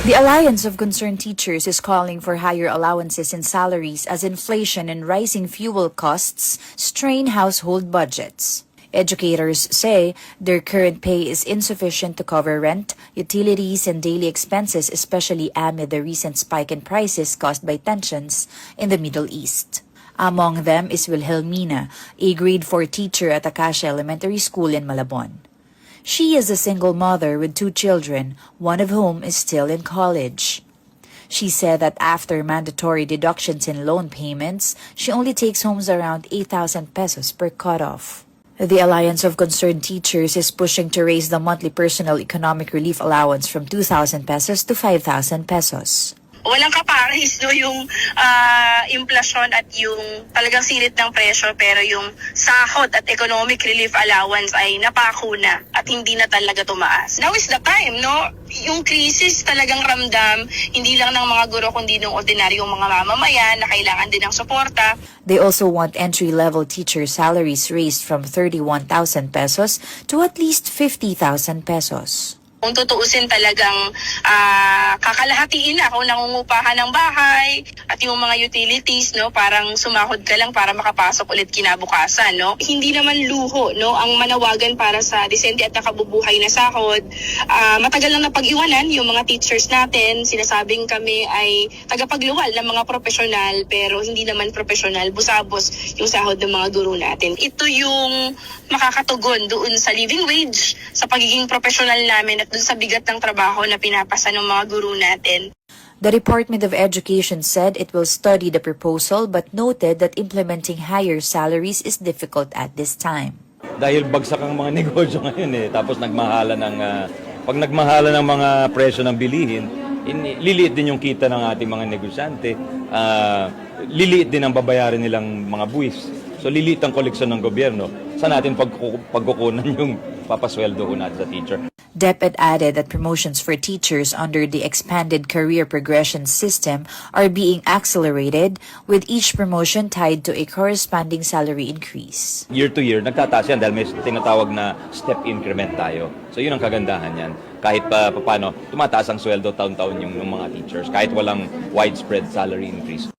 The Alliance of Concerned Teachers is calling for higher allowances in salaries as inflation and rising fuel costs strain household budgets. Educators say their current pay is insufficient to cover rent, utilities, and daily expenses, especially amid the recent spike in prices caused by tensions in the Middle East. Among them is Wilhelmina, a grade 4 teacher at Acacia Elementary School in Malabon. She is a single mother with 2 children, one of whom is still in college. She said that after mandatory deductions in loan payments, she only takes home around 8,000 pesos per cutoff. The Alliance of Concerned Teachers is pushing to raise the monthly personal economic relief allowance from 2,000 pesos to 5,000 pesos. Walang kapares no yung inflasyon at yung talagang sirit ng presyo, pero yung sahod at economic relief allowance ay napako na at hindi na talaga tumaas. Now is the time, no? Yung crisis talagang ramdam, hindi lang ng mga guro kundi ng ordinaryong mga mamamayan na kailangan din ng suporta. They also want entry-level teacher salaries raised from 31,000 pesos to at least 50,000 pesos. Kung tutuusin talagang kakalahatiin na kung nangungupahan ng bahay at yung mga utilities, no, parang sumahod ka lang para makapasok ulit kinabukasan, no. Hindi naman luho, no, ang manawagan para sa disente at nakabubuhay na sahod. Matagal lang napag-iwanan yung mga teachers natin. Sinasabing kami ay tagapagluwal ng mga profesional, pero hindi naman profesional. Busabos yung sahod ng mga guro natin. Ito yung makakatugon doon sa living wage, sa pagiging profesional namin at doon sa bigat ng trabaho na pinapasa ng mga guro natin. The Department of Education said it will study the proposal but noted that implementing higher salaries is difficult at this time. Dahil bagsak ang mga negosyo ngayon tapos nagmahala ng pag nagmahala ng mga presyo ng bilihin, liliit din yung kita ng ating mga negosyante, liliit din ang babayaran nilang mga buwis. So liliit ang koleksyon ng gobyerno. Saan natin pagkukunan yung papasweldo ko natin sa teacher? DepEd added that promotions for teachers under the expanded career progression system are being accelerated, with each promotion tied to a corresponding salary increase. Year to year, nagtataas yan dahil may tinatawag na step increment tayo. So yun ang kagandahan yan. Kahit paano, tumataas ang sweldo taon-taon yung mga teachers, kahit walang widespread salary increase.